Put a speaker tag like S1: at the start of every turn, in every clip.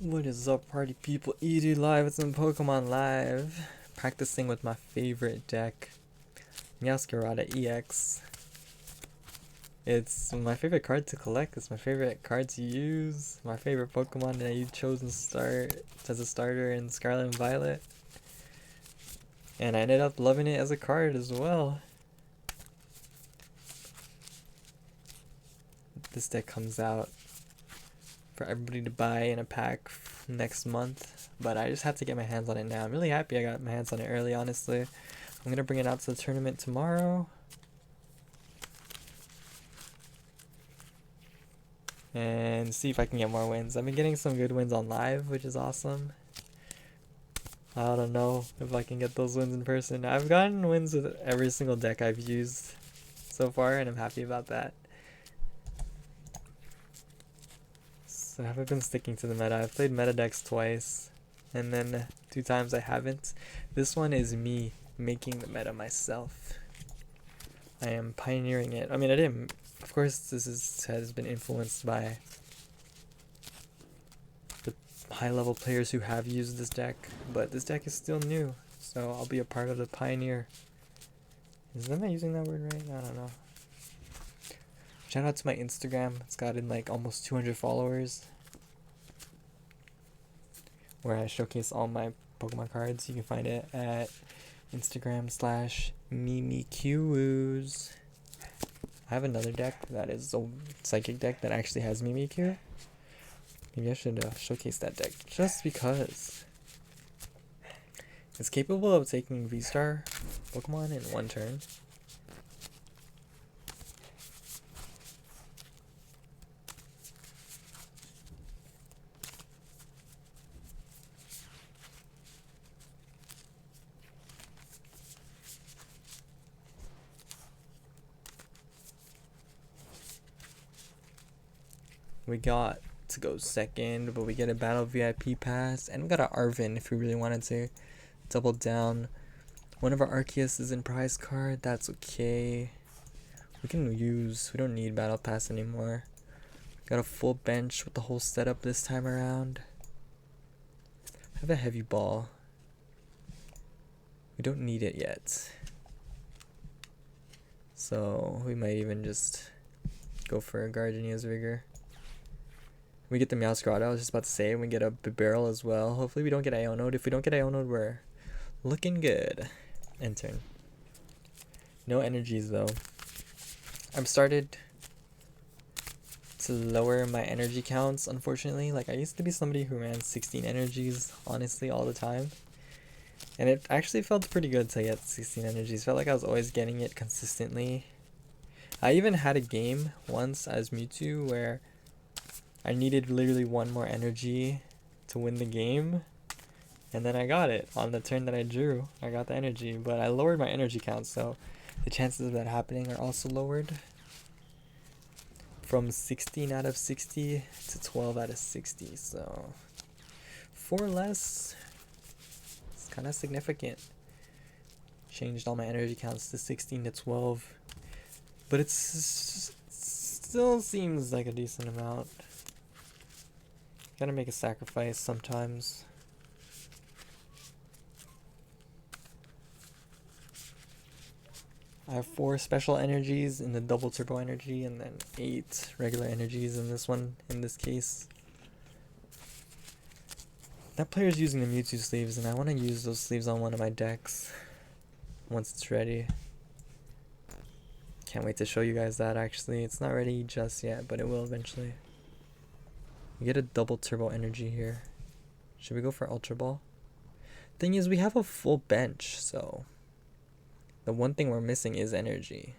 S1: What is up, party people? Edu live with some Pokemon live. Practicing with my favorite deck, Meowscarada EX. It's my favorite card to collect. It's my favorite card to use. My favorite Pokemon that you chose to start as a starter in Scarlet and Violet. And I ended up loving it as a card as well. This deck comes out for everybody to buy in a pack next month, but I just have to get my hands on it now. I'm really happy I got my hands on it early, honestly. I'm gonna bring it out to the tournament tomorrow and see if I can get more wins. I've been getting some good wins on live, which is awesome. I don't know if I can get those wins in person. I've gotten wins with every single deck I've used so far, and I'm happy about that. So I haven't been sticking to the meta. I've played meta decks twice, and then 2 times I haven't. This one is me making the meta myself. I am pioneering it. I mean, I didn't. Of course, has been influenced by the high-level players who have used this deck, but this deck is still new, so I'll be a part of the pioneer. Am I using that word right? I don't know. Shout out to my Instagram. It's gotten like almost 200 followers, where I showcase all my Pokemon cards. You can find it at Instagram/MimiQoos. I have another deck that is a psychic deck that actually has Mimikyu. Maybe I should showcase that deck just because it's capable of taking V-Star Pokemon in 1 turn. We got to go second, but we get a battle VIP pass, and we got an Arvin if we really wanted to double down. One of our Arceus is in prize card. That's okay. We don't need battle pass anymore. Got a full bench with the whole setup this time around. I have a heavy ball. We don't need it yet, so we might even just go for a Gardenia's Vigor. We get the Meowscarada, I was just about to say, and we get a barrel as well. Hopefully we don't get Iono'd. If we don't get Iono'd, we're looking good. End turn. No energies though. I've started to lower my energy counts, unfortunately. Like, I used to be somebody who ran 16 energies, honestly, all the time. And it actually felt pretty good to get 16 energies. Felt like I was always getting it consistently. I even had a game once as Mewtwo where I needed literally 1 more energy to win the game, and then I got it on the turn that I drew. I got the energy, but I lowered my energy count, so the chances of that happening are also lowered from 16 out of 60 to 12 out of 60. So 4 less. It's kind of significant. Changed all my energy counts to 16 to 12, but it still seems like a decent amount. Gotta make a sacrifice sometimes. I have 4 special energies in the double turbo energy, and then 8 regular energies in this one, in this case. That player's using the Mewtwo sleeves, and I want to use those sleeves on one of my decks once it's ready. Can't wait to show you guys that, actually. It's not ready just yet, but it will eventually. We get a double turbo energy here. Should we go for Ultra Ball? Thing is, we have a full bench, so the one thing we're missing is energy.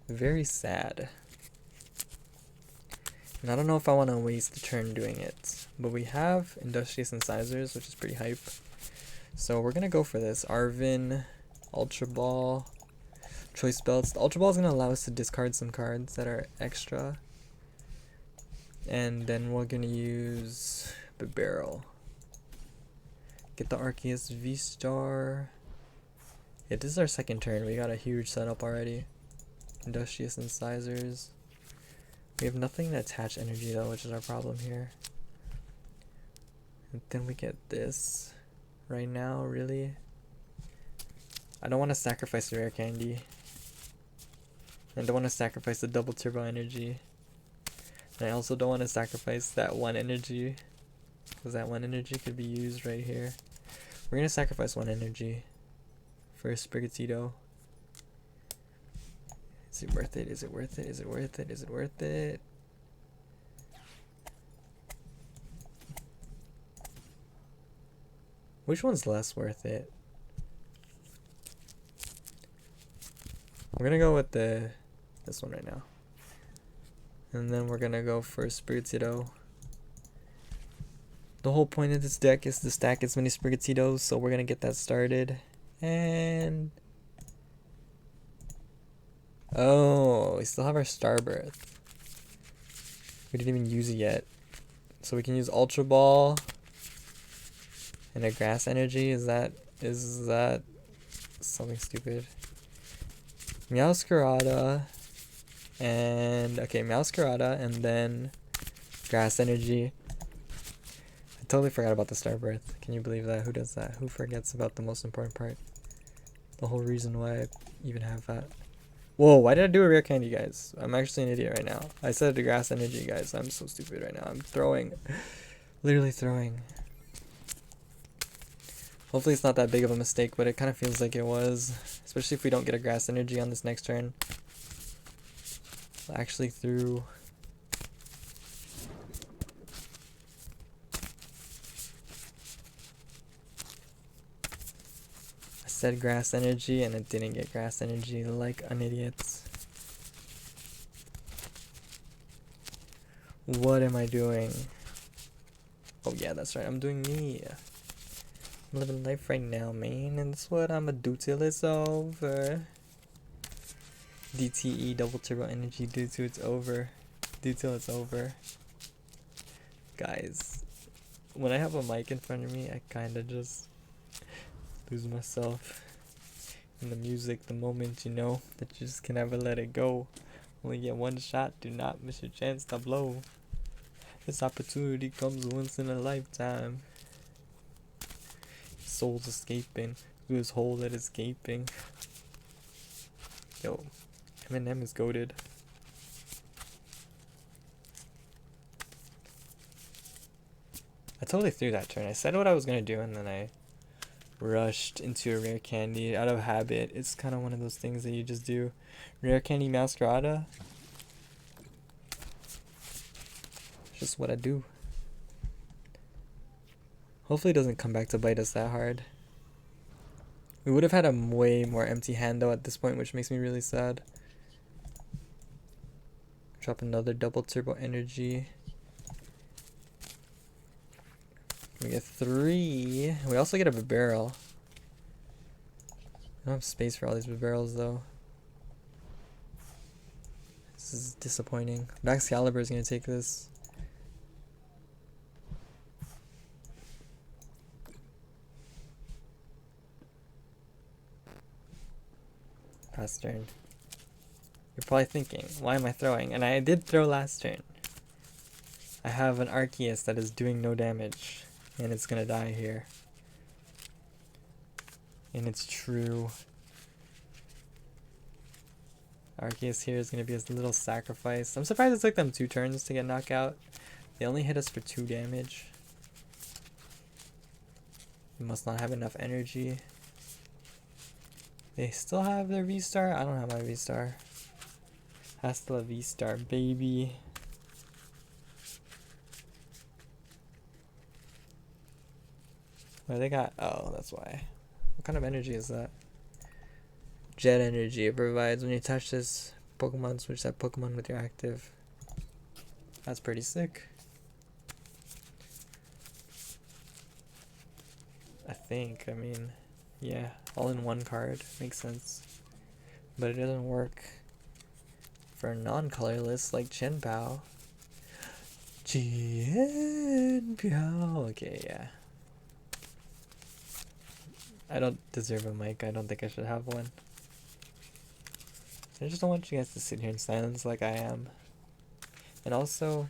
S1: Very sad. And I don't know if I want to waste a turn doing it, but we have Industrious Incisors, which is pretty hype. So we're gonna go for this. Arvin, Ultra Ball, Choice Belts. The Ultra Ball is going to allow us to discard some cards that are extra. And then we're going to use the barrel. Get the Arceus V-Star. Yeah, this is our second turn. We got a huge setup already. Industrious Incisors. We have nothing to attach energy though, which is our problem here. And then we get this right now, really. I don't want to sacrifice the rare candy. I don't want to sacrifice the double turbo energy. And I also don't want to sacrifice that one energy, because that one energy could be used right here. We're going to sacrifice one energy for Sprigatito. Is it worth it? Is it worth it? Is it worth it? Is it worth it? Which one's less worth it? We're gonna go with this one right now. And then we're gonna go for Sprigatito. The whole point of this deck is to stack as many Sprigatitos, so we're gonna get that started. And oh, we still have our Starbirth. We didn't even use it yet. So we can use Ultra Ball and a Grass Energy. Is that something stupid? Meowscarada and okay, Meowscarada and then Grass Energy. I totally forgot about the Starbirth. Can you believe that? Who does that? Who forgets about the most important part? The whole reason why I even have that. Whoa, why did I do a rare candy, guys? I'm actually an idiot right now. I said the Grass Energy, guys. I'm so stupid right now. I'm throwing. Literally throwing. Hopefully it's not that big of a mistake, but it kind of feels like it was. Especially if we don't get a Grass Energy on this next turn. I actually threw... I said Grass Energy and it didn't get Grass Energy like an idiot. What am I doing? Oh yeah, that's right. I'm doing me. I'm living life right now, man, and that's what I'ma do till it's over. DTE, double turbo energy, do till it's over. Do till it's over. Guys, when I have a mic in front of me, I kinda just lose myself in the music, the moment, you know, that you just can never let it go. Only get one shot, do not miss your chance to blow. This opportunity comes once in a lifetime. Soul's escaping through this hole that is gaping. Yo, Eminem is goated. I totally threw that turn. I said what I was gonna do and then I rushed into a rare candy out of habit. It's kind of one of those things that you just do. Rare candy Meowscarada. Just what I do. Hopefully it doesn't come back to bite us that hard. We would have had a way more empty hand though at this point, which makes me really sad. Drop another double turbo energy. We get 3. We also get a barrel. I don't have space for all these barrels though. This is disappointing. Meowscarada is gonna take this. Last turn. You're probably thinking, why am I throwing? And I did throw last turn. I have an Arceus that is doing no damage. And it's gonna die here. And it's true. Arceus here is gonna be a little sacrifice. I'm surprised it took them 2 turns to get knocked out. They only hit us for 2 damage. We must not have enough energy. They still have their V-Star? I don't have my V-Star. Hasta la V-Star, baby. What they got? Oh, that's why. What kind of energy is that? Jet energy. It provides when you touch this Pokemon, switch that Pokemon with your active. That's pretty sick. I think. I mean, yeah, all in one card makes sense. But it doesn't work for non-colorless like Chenpao. Chenpao. Okay, yeah. I don't deserve a mic. I don't think I should have one. I just don't want you guys to sit here in silence like I am. And also,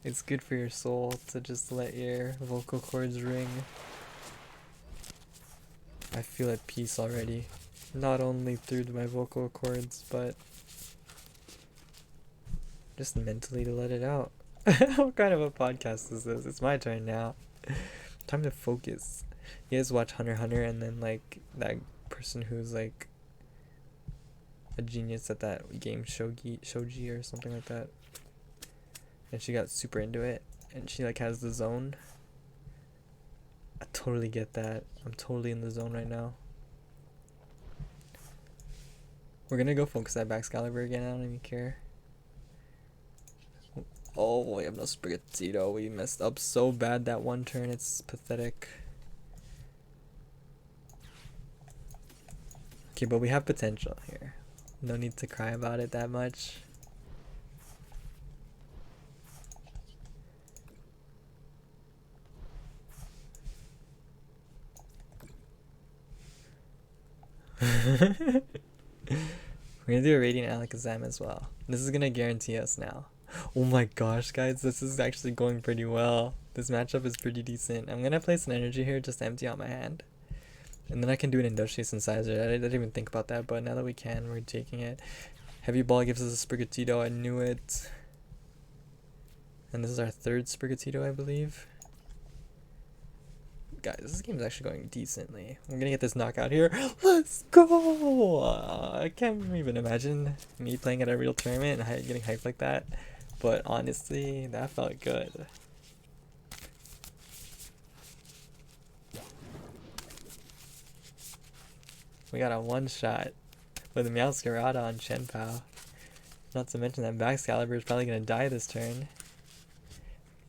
S1: it's good for your soul to just let your vocal cords ring. I feel at peace already. Not only through my vocal cords, but just mentally to let it out. What kind of a podcast is this? It's my turn now. Time to focus. You guys watch Hunter x Hunter, and then like that person who's like a genius at that game, Shoji or something like that. And she got super into it, and she like has the zone. I totally get that. I'm totally in the zone right now. We're gonna go focus that Excalibur again. I don't even care. Oh, we have no Sprigatito. We messed up so bad that one turn. It's pathetic. Okay, but we have potential here. No need to cry about it that much. We're gonna do a Radiant Alakazam as well. This is gonna guarantee us now. Oh my gosh, guys, this is actually going pretty well. This matchup is pretty decent. I'm gonna place an energy here just to empty out my hand. And then I can do an Industries Incisor. I didn't even think about that, but now that we can, we're taking it. Heavy Ball gives us a Sprigatito. I knew it. And this is our third Sprigatito, I believe. Guys, this game is actually going decently. We're gonna get this knockout here. Let's go! I can't even imagine me playing at a real tournament and getting hyped like that. But honestly, that felt good. We got a one-shot with a Meowscarada on Shenpao. Not to mention that Excalibur is probably gonna die this turn.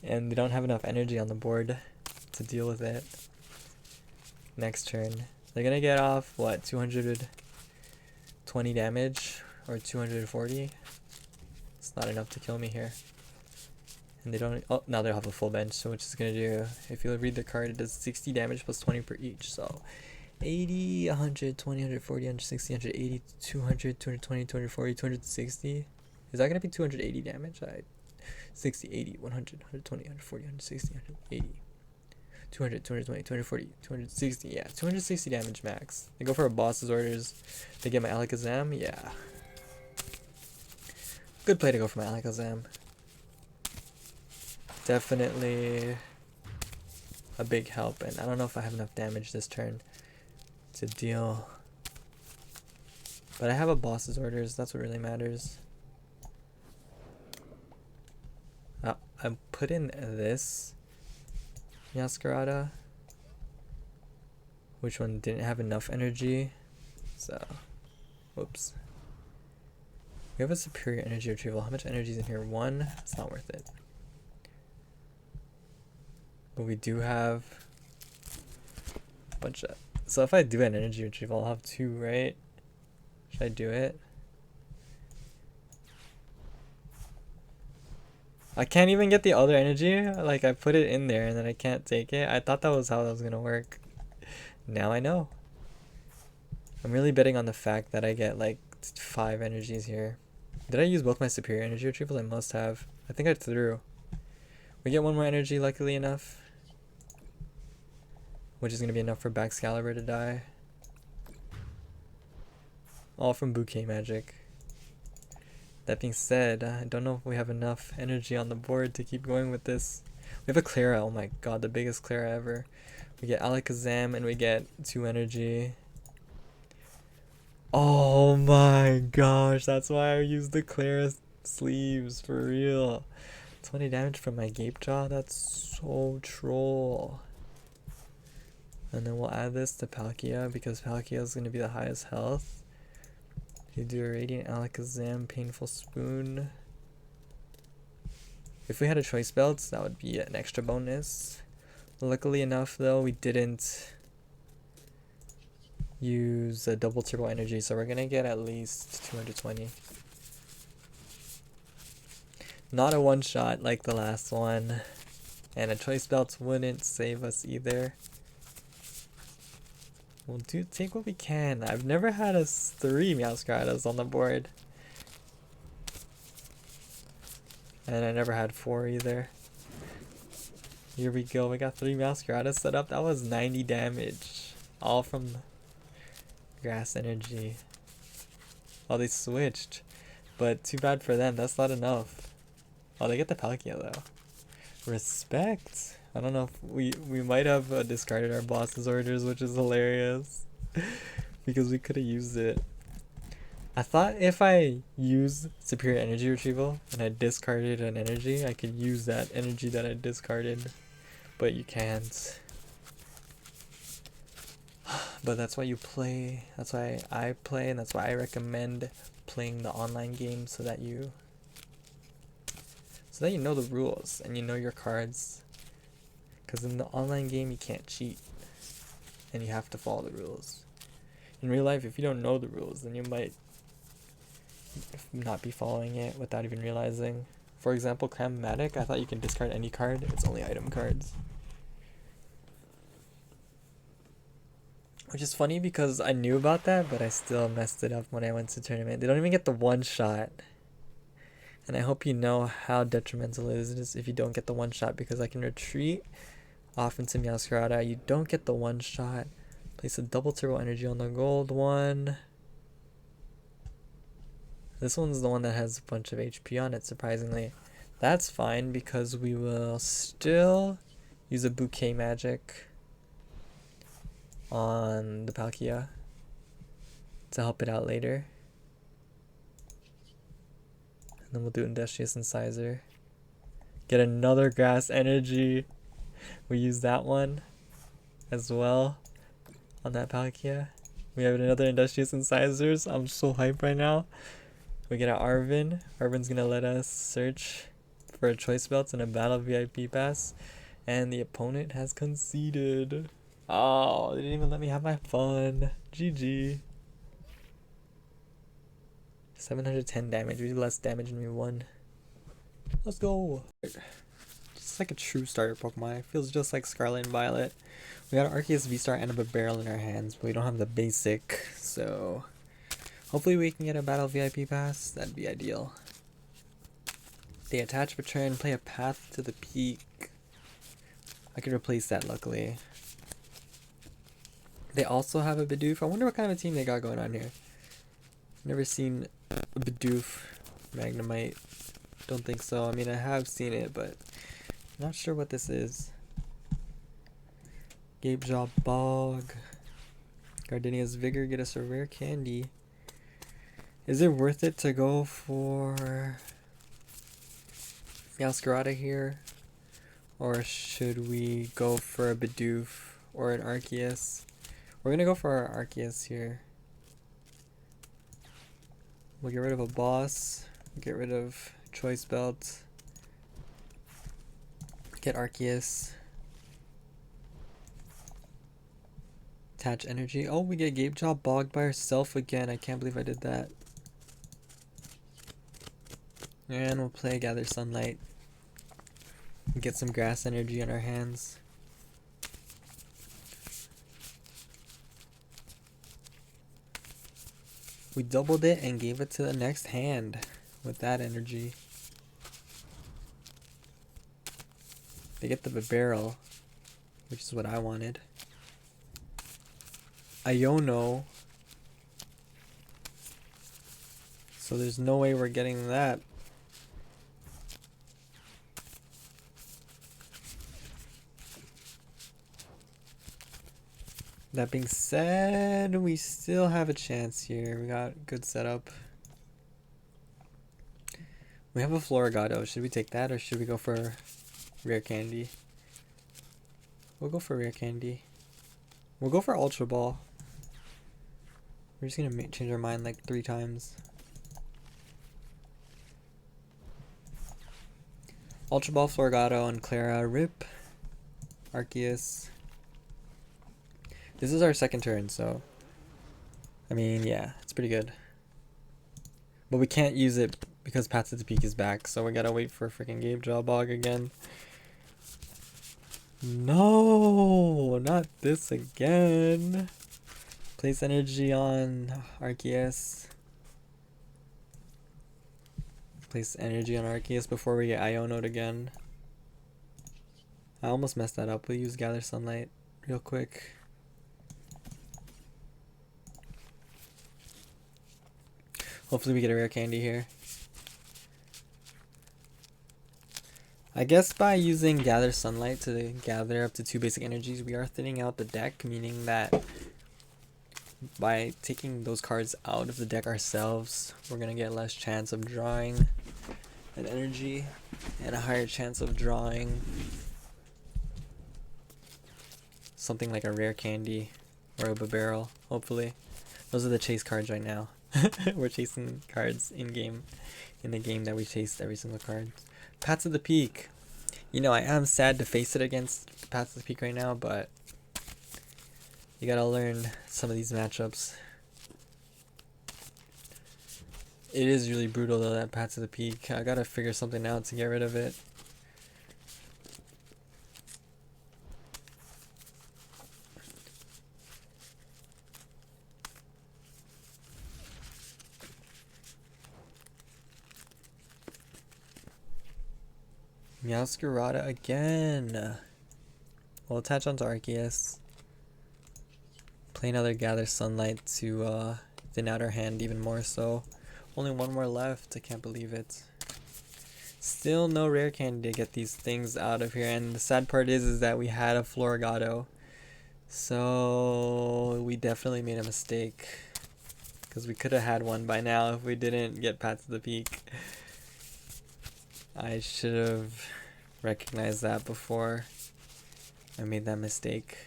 S1: And they don't have enough energy on the board to deal with it. Next turn. They're gonna get off, what, 220 damage? Or 240? It's not enough to kill me here. And they don't, oh, now they have a full bench, so which is gonna do, if you read the card, it does 60 damage plus 20 per each, so 80, 100, 20, 140, 160, 180, 200, 220, 240, 260. Is that gonna be 280 damage? 60, 80, 100, 120, 140, 160, 180. 200, 220, 240, 260, yeah, 260 damage max. They go for a boss's orders. They get my Alakazam, yeah. Good play to go for my Alakazam. Definitely a big help, and I don't know if I have enough damage this turn to deal. But I have a boss's orders, that's what really matters. I put in this Meowscarada, which one didn't have enough energy, so whoops. We have a superior energy retrieval. How much energy is in here? 1. It's not worth it. But we do have a bunch of, so if I do an energy retrieval, I'll have 2, right? Should I do it? I can't even get the other energy. Like, I put it in there and then I can't take it. I thought that was how that was gonna work. Now I know. I'm really betting on the fact that I get like 5 energies here. Did I use both my superior energy retrievals? I must have. I think I threw. We get 1 more energy, luckily enough. Which is gonna be enough for Excalibur to die. All from Bouquet Magic. That being said, I don't know if we have enough energy on the board to keep going with this. We have a Clara, oh my god, the biggest Clara ever. We get Alakazam and we get 2 energy. Oh my gosh, that's why I used the Clara sleeves, for real. 20 damage from my Gape Jaw, that's so troll. And then we'll add this to Palkia because Palkia is going to be the highest health. You do a Radiant Alakazam, Painful Spoon. If we had a Choice Belt, that would be an extra bonus. Luckily enough, though, we didn't use a double turbo energy, so we're gonna get at least 220. Not a one-shot like the last one, and a Choice Belt wouldn't save us either. We'll take what we can. I've never had 3 Meowscaradas on the board. And I never had 4 either. Here we go. We got 3 Meowscarada set up. That was 90 damage. All from grass energy. Oh, they switched. But too bad for them. That's not enough. Oh, they get the Palkia though. Respect. I don't know if we might have discarded our boss's orders, which is hilarious. Because we could have used it. I thought if I use Superior Energy Retrieval and I discarded an energy, I could use that energy that I discarded. But you can't. But that's why you play. That's why I play, and that's why I recommend playing the online game so that you know the rules and you know your cards. Because in the online game you can't cheat, and you have to follow the rules. In real life, if you don't know the rules, then you might not be following it without even realizing. For example, Cram-Matic, I thought you can discard any card. It's only item cards. Which is funny because I knew about that, but I still messed it up when I went to tournament. They don't even get the one shot. And I hope you know how detrimental it is if you don't get the one shot, because I can retreat off into Meowscarada. You don't get the one shot. Place a double turbo energy on the gold one. This one's the one that has a bunch of HP on it, surprisingly. That's fine because we will still use a bouquet magic on the Palkia to help it out later. And then we'll do Industrious Incisor. Get another grass energy. We use that one as well on that Palkia. We have another Industrious Incisors. I'm so hyped right now. We get an Arvin. Arvin's gonna let us search for a choice belt and a battle VIP pass. And the opponent has conceded. Oh, they didn't even let me have my fun. GG. 710 damage. We did less damage than we won. Let's go. Just like a true starter Pokemon. It feels just like Scarlet and Violet. We got an Arceus V-Star and a Barrel in our hands, but we don't have the basic, so hopefully we can get a battle VIP pass. That'd be ideal. They attach return, play a Path to the Peak. I can replace that, luckily. They also have a Bidoof. I wonder what kind of a team they got going on here. Never seen a Bidoof Magnemite. Don't think so. I mean, I have seen it, but not sure what this is. Gabejaw Bog. Gardenia's Vigor, get us a rare candy. Is it worth it to go for Meowscarada here? Or should we go for a Bidoof or an Arceus? We're gonna go for our Arceus here. We'll get rid of a boss, get rid of choice belt, get Arceus, attach energy. Oh, we get Gabejaw Bog by herself again. I can't believe I did that. And we'll play Gather Sunlight and get some grass energy in our hands. We doubled it and gave it to the next hand with that energy. They get the barrel, which is what I wanted. Iono. So there's no way we're getting that. That being said, we still have a chance here. We got good setup. We have a Florigado. Should we take that or should we go for rare candy? We'll go for rare candy. We'll go for Ultra Ball. We're just gonna change our mind like 3 times. Ultra Ball, Florigado, and Clara. Rip. Arceus. This is our second turn, so I mean, yeah, it's pretty good. But we can't use it because Path to the Peak is back, so we gotta wait for freaking Gabejaw Bog again. No, not this again. Place energy on Arceus. Place energy on Arceus before we get Iono'd again. I almost messed that up. We'll use Gather Sunlight real quick. Hopefully we get a rare candy here. I guess by using Gather Sunlight to gather up to 2 basic energies, we are thinning out the deck, meaning that by taking those cards out of the deck ourselves, we're going to get less chance of drawing an energy and a higher chance of drawing something like a rare candy or a barrel, hopefully. Those are the chase cards right now. We're chasing cards in the game that we chased every single card. Paths of the Peak. You know, I am sad to face it against Paths of the Peak right now, but you gotta learn some of these matchups. It is really brutal though, that Paths of the Peak. I gotta figure something out to get rid of it. Meowscarada again. We'll attach onto Arceus. Play another Gather Sunlight to thin out our hand even more so. Only one more left. I can't believe it. Still no rare candy to get these things out of here. And the sad part is that we had a Floragato. So we definitely made a mistake. Because we could have had one by now if we didn't get Paths of the Peak. I should have recognized that before I made that mistake.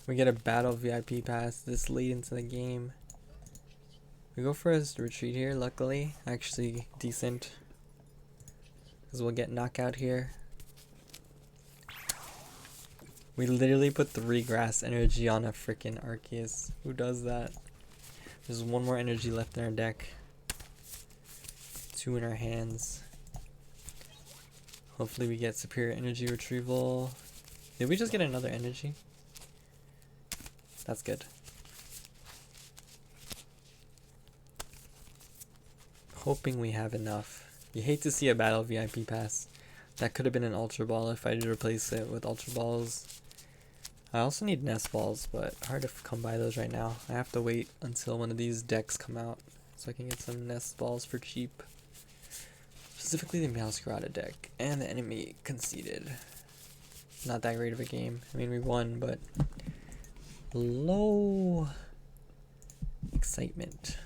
S1: We get a battle VIP pass this late into the game. We go for a retreat here, luckily. Actually decent. Because we'll get knockout here. We literally put 3 grass energy on a freaking Arceus. Who does that? There's 1 more energy left in our deck. 2 in our hands. Hopefully we get superior energy retrieval. Did we just get another energy? That's good. Hoping we have enough. You hate to see a battle VIP pass. That could have been an Ultra Ball if I did replace it with Ultra Balls. I also need Nest Balls, but hard to come by those right now. I have to wait until one of these decks come out so I can get some Nest Balls for cheap. Specifically the Meowscarada deck. And the enemy conceded. Not that great of a game. I mean, we won, but low excitement.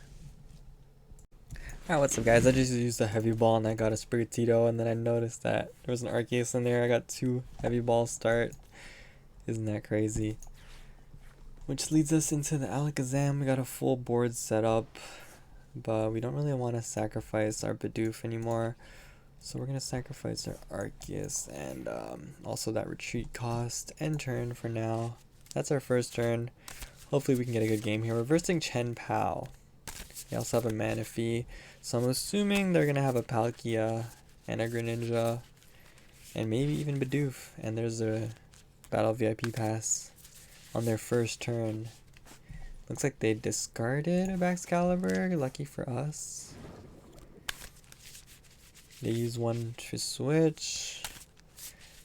S1: Alright, what's up guys? I just used a heavy ball and I got a Sprigatito, and then I noticed that there was an Arceus in there. I got 2 heavy balls start. Isn't that crazy? Which leads us into the Alakazam. We got a full board set up, but we don't really want to sacrifice our Bidoof anymore. So we're going to sacrifice our Arceus and also that retreat cost and turn for now. That's our first turn. Hopefully we can get a good game here. Reversing Chen Pao. They also have a Manaphy. So I'm assuming they're going to have a Palkia and a Greninja and maybe even Bidoof. And there's a Battle VIP pass on their first turn. Looks like they discarded a Baxcalibur. Lucky for us. They use 1 to switch.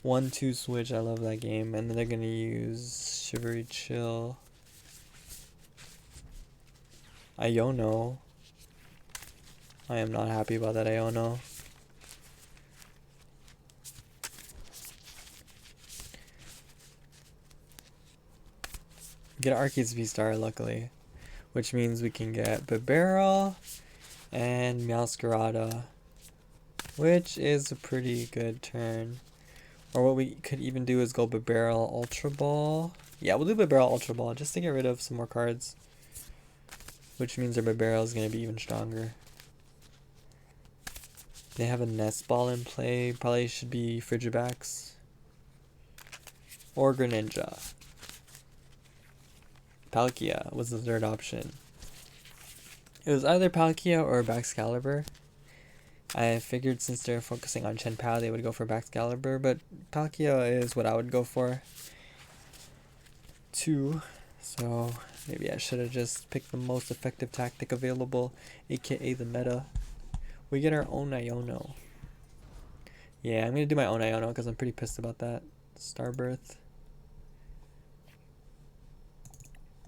S1: 1-2 switch. I love that game. And then they're going to use Shivery Chill. Iono. I am not happy about that Iono. Get Arceus V-Star, luckily. Which means we can get Bibarel and Meowscarada. Which is a pretty good turn. Or what we could even do is go Bibarel Ultra Ball. Yeah, we'll do Bibarel Ultra Ball just to get rid of some more cards. Which means our Bibarel is going to be even stronger. They have a Nest Ball in play. Probably should be Frigibax. Or Greninja. Palkia was the third option. It was either Palkia or Baxcalibur. I figured since they're focusing on Chien-Pao, they would go for Baxcalibur, but Palkia is what I would go for too. So maybe I should have just picked the most effective tactic available, aka the meta. We get our own Iono. Yeah, I'm gonna do my own Iono because I'm pretty pissed about that. Starbirth.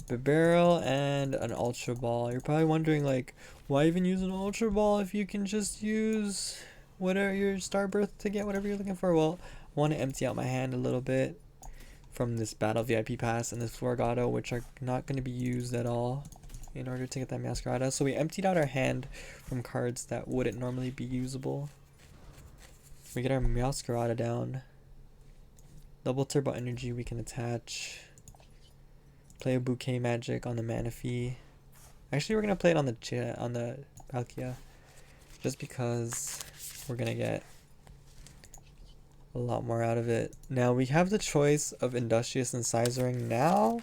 S1: Bibarel and an Ultra Ball. You're probably wondering, like, why even use an Ultra Ball if you can just use whatever your Starbirth to get whatever you're looking for? Well, I want to empty out my hand a little bit from this Battle VIP Pass and this Florgato, which are not going to be used at all in order to get that Meowscarada. So we emptied out our hand from cards that wouldn't normally be usable. We get our Meowscarada down. Double Turbo Energy we can attach. Play a Bouquet Magic on the Manaphy. Actually, we're gonna play it on the Palkia, just because we're gonna get a lot more out of it. Now we have the choice of Industrious and Scissoring now,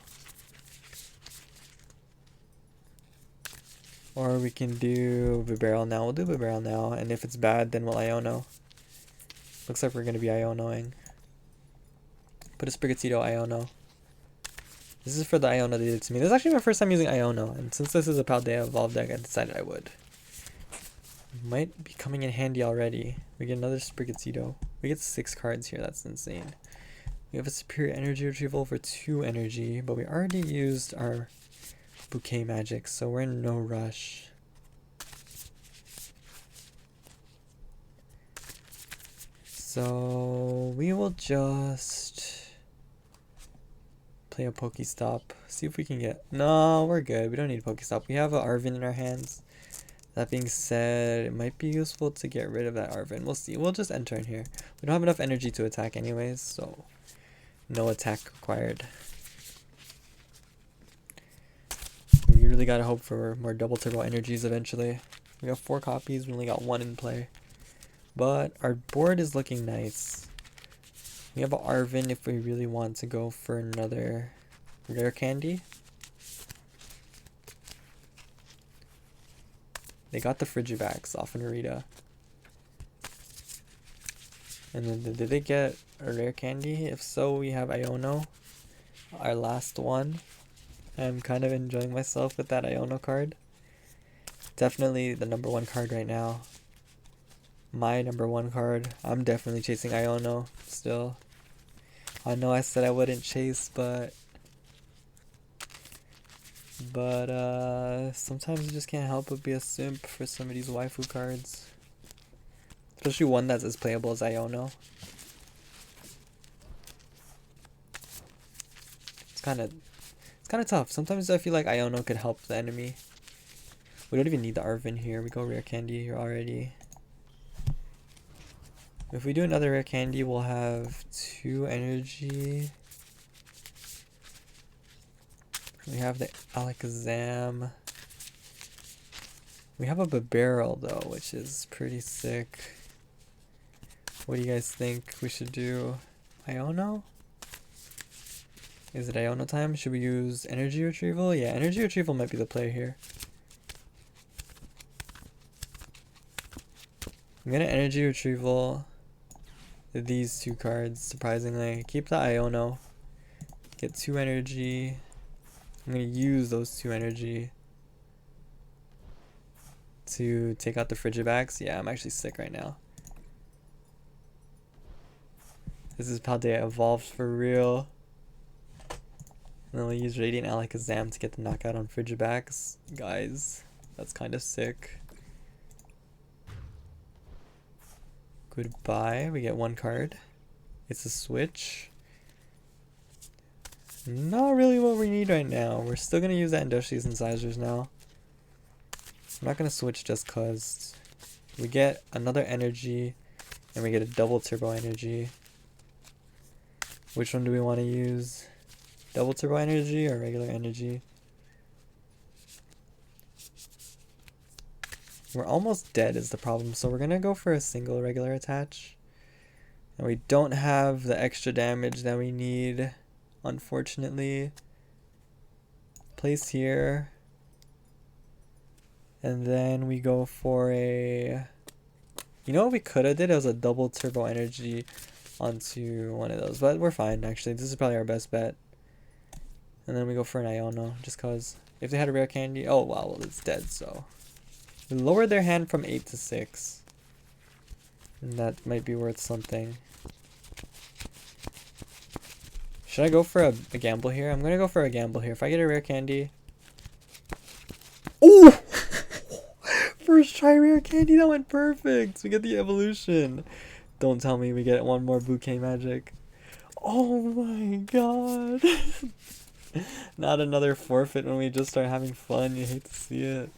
S1: or we can do Bibarel now. We'll do Bibarel now, and if it's bad, then we'll Iono. Looks like we're gonna be Ionoing. Put a Sprigatito Iono. This is for the Iono they did to me. This is actually my first time using Iono, and since this is a Paldea Evolved deck, I decided I would. Might be coming in handy already. We get another Sprigatito. We get 6 cards here, that's insane. We have a Superior Energy Retrieval for 2 energy, but we already used our Bouquet Magic, so we're in no rush. So we will just play a Pokestop. See if we can get... No, we're good. We don't need a Pokestop. We have an Arven in our hands. That being said, it might be useful to get rid of that Arven. We'll see. We'll just enter in here. We don't have enough energy to attack anyways, so no attack required. We really gotta hope for more double turbo energies eventually. We have 4 copies. We only got 1 in play. But our board is looking nice. We have an Arven if we really want to go for another rare candy. They got the Frigivax off of Narita. And then did they get a rare candy? If so, we have Iono, our last one. I'm kind of enjoying myself with that Iono card. Definitely the #1 card right now. My #1 card. I'm definitely chasing Iono still. I know I said I wouldn't chase, but sometimes you just can't help but be a simp for some of these waifu cards. Especially one that's as playable as Iono. It's kind of tough. Sometimes I feel like Iono could help the enemy. We don't even need the Arven here. We go rare candy here already. If we do another rare candy, we'll have 2 energy. We have the Alakazam. We have a Bibarel though, which is pretty sick. What do you guys think we should do? Iono? Is it Iono time? Should we use Energy Retrieval? Yeah, Energy Retrieval might be the play here. I'm gonna Energy Retrieval these 2 cards, surprisingly. Keep the Iono. Get 2 energy. I'm gonna use those 2 energy to take out the Frigivax. Yeah, I'm actually sick right now. This is Paldea Evolved for real. And then we'll use Radiant Alakazam to get the knockout on Frigivax. Guys, that's kind of sick. Goodbye. We get 1 card. It's a switch. Not really what we need right now. We're still going to use that Industrious Incisors now. I'm not going to switch just cause. We get another energy and we get a double turbo energy. Which one do we want to use? Double turbo energy or regular energy? We're almost dead is the problem, so we're gonna go for a single regular attach. And we don't have the extra damage that we need, unfortunately. Place here. And then we go for a... You know what we could have did? It was a double turbo energy onto one of those. But we're fine, actually. This is probably our best bet. And then we go for an Iono, just because if they had a rare candy... Oh, wow, well, it's dead, so... We lowered their hand from 8 to 6. And that might be worth something. Should I go for a gamble here? I'm going to go for a gamble here. If I get a rare candy... Oh! First try rare candy, that went perfect. We get the evolution. Don't tell me we get one more bouquet magic. Oh my god. Not another forfeit when we just start having fun. You hate to see it.